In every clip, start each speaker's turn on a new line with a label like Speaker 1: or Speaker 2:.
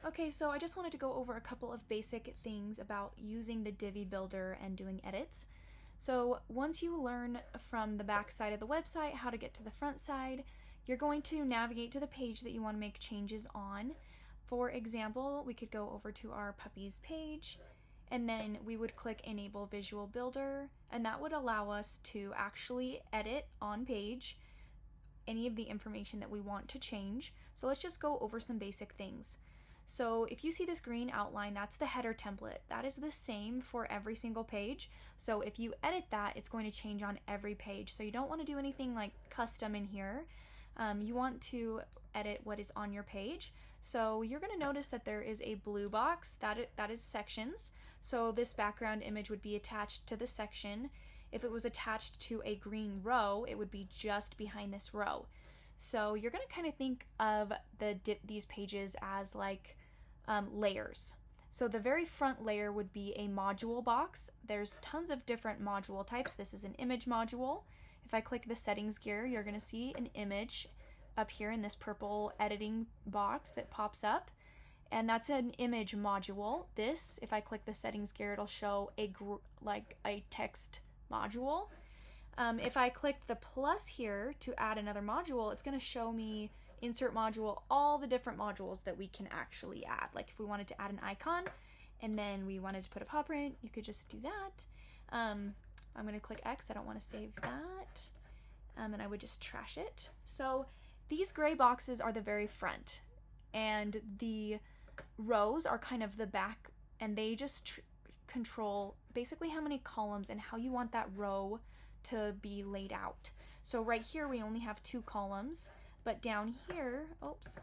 Speaker 1: Okay, so I just wanted to go over a couple of basic things about using the Divi Builder and doing edits. So once you learn from the back side of the website how to get to the front side, you're going to navigate to the page that you want to make changes on. For example, we could go over to our puppies page, and then we would click Enable Visual Builder, and that would allow us to actually edit on page any of the information that we want to change. So let's just go over some basic things. So if you see this green outline, that's the header template. That is the same for every single page. So if you edit that, it's going to change on every page. So you don't want to do anything like custom in here. You want to edit what is on your page. So you're going to notice that there is a blue box that is sections. So this background image would be attached to the section. If it was attached to a green row, it would be just behind this row. So you're going to kind of think of these pages as like layers. So the very front layer would be a module box. There's tons of different module types. This is an image module. If I click the settings gear, you're going to see an image up here in this purple editing box that pops up. And that's an image module. This, if I click the settings gear, it'll show a text module. If I click the plus here to add another module, it's going to show me insert module, all the different modules that we can actually add. Like if we wanted to add an icon and then we wanted to put a paw print, you could just do that. I'm going to click X. I don't want to save that. And I would just trash it. So these gray boxes are the very front, and the rows are kind of the back, and they just control basically how many columns and how you want that row to be laid out. So right here we only have 2 columns, but down here, oops,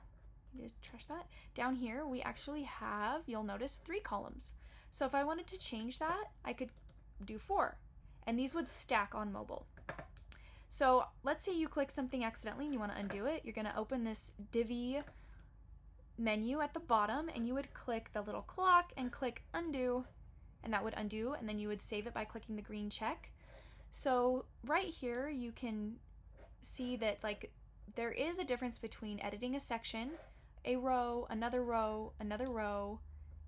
Speaker 1: just trash that. Down here we actually have, you'll notice, 3 columns. So if I wanted to change that, I could do 4, and these would stack on mobile. So let's say you click something accidentally and you want to undo it. You're going to open this Divi menu at the bottom, and you would click the little clock and click undo, and that would undo, and then you would save it by clicking the green check. So right here you can see that like there is a difference between editing a section, a row, another row,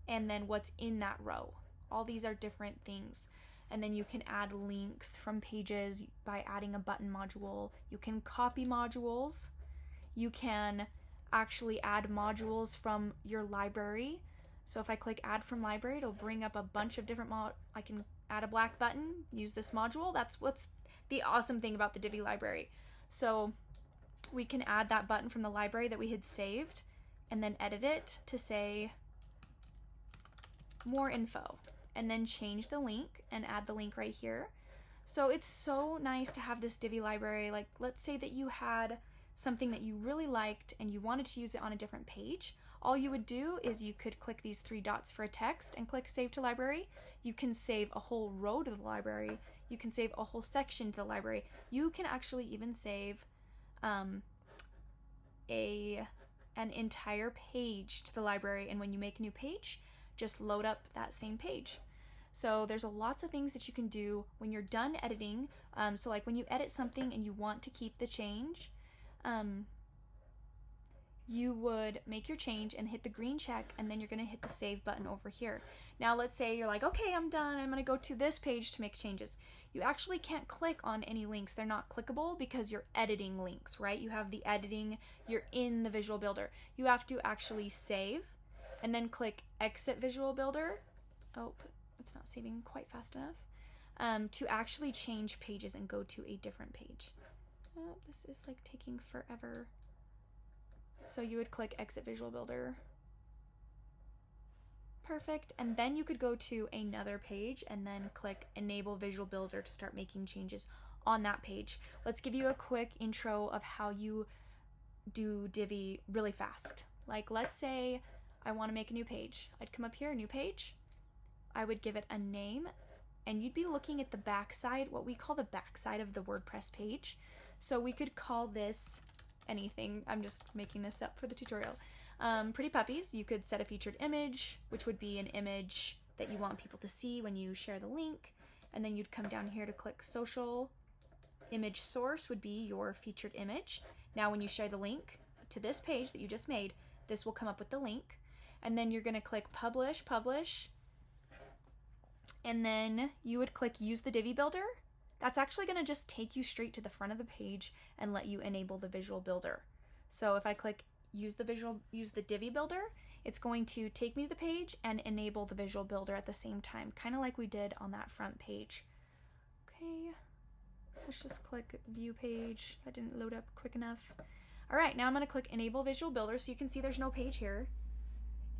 Speaker 1: and then what's in that row. All these are different things. And then you can add links from pages by adding a button module. You can copy modules. You can actually add modules from your library. So if I click add from library, it'll bring up a bunch of different I can add a black button, use this module. That's what's the awesome thing about the Divi library. So we can add that button from the library that we had saved and then edit it to say more info, and then change the link and add the link right here. So it's so nice to have this Divi library. Like let's say that you had something that you really liked and you wanted to use it on a different page. All you would do is you could click these 3 dots for a text and click Save to Library. You can save a whole row to the library. You can save a whole section to the library. You can actually even save an entire page to the library, and when you make a new page, just load up that same page. So there's lots of things that you can do when you're done editing. So like when you edit something and you want to keep the change, you would make your change and hit the green check, and then you're going to hit the save button over here. Now let's say you're like, okay, I'm done, I'm going to go to this page to make changes. You actually can't click on any links. They're not clickable because you're editing links, right? You have the editing, you're in the Visual Builder. You have to actually save and then click exit Visual Builder. Oh, it's not saving quite fast enough. To actually change pages and go to a different page. Oh, this is like taking forever. So you would click exit Visual Builder. Perfect. And then you could go to another page and then click enable Visual Builder to start making changes on that page. Let's give you a quick intro of how you do Divi really fast. Like let's say I want to make a new page. I'd come up here, new page. I would give it a name, and you'd be looking at the back side, what we call the back side of the WordPress page. So we could call this anything. I'm just making this up for the tutorial. Pretty puppies. You could set a featured image, which would be an image that you want people to see when you share the link. And then you'd come down here to click social. Image source would be your featured image. Now when you share the link to this page that you just made, this will come up with the link. and then you're going to click publish, and then you would click use the Divi Builder. That's actually going to just take you straight to the front of the page and let you enable the Visual Builder. So if I click use the Divi Builder, it's going to take me to the page and enable the Visual Builder at the same time, kind of like we did on that front page. Okay, let's just click view page. That didn't load up quick enough. All right, now I'm going to click enable Visual Builder, so you can see there's no page here.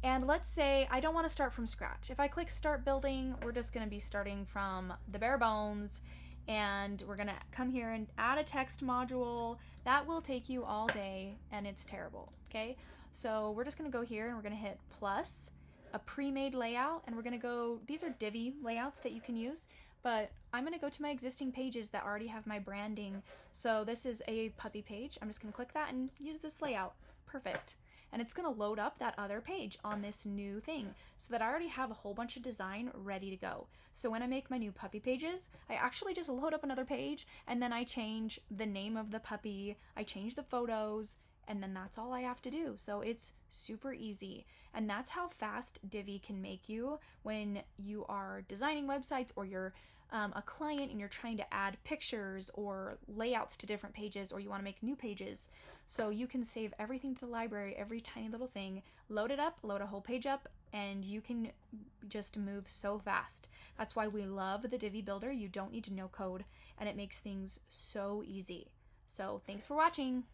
Speaker 1: And let's say I don't want to start from scratch. If I click start building, we're just going to be starting from the bare bones, and we're going to come here and add a text module. That will take you all day, and it's terrible, okay? So we're just going to go here and we're going to hit plus, a pre-made layout, and we're going to go, these are Divi layouts that you can use, but I'm going to go to my existing pages that already have my branding. So this is a puppy page. I'm just going to click that and use this layout. Perfect. And it's going to load up that other page on this new thing so that I already have a whole bunch of design ready to go. So when I make my new puppy pages, I actually just load up another page, and then I change the name of the puppy, I change the photos, and then that's all I have to do. So it's super easy. And that's how fast Divi can make you when you are designing websites, or you're a client and you're trying to add pictures or layouts to different pages, or you want to make new pages. So you can save everything to the library, every tiny little thing, load it up, load a whole page up, and you can just move so fast. That's why we love the Divi Builder. You don't need to know code, and it makes things so easy. So thanks for watching.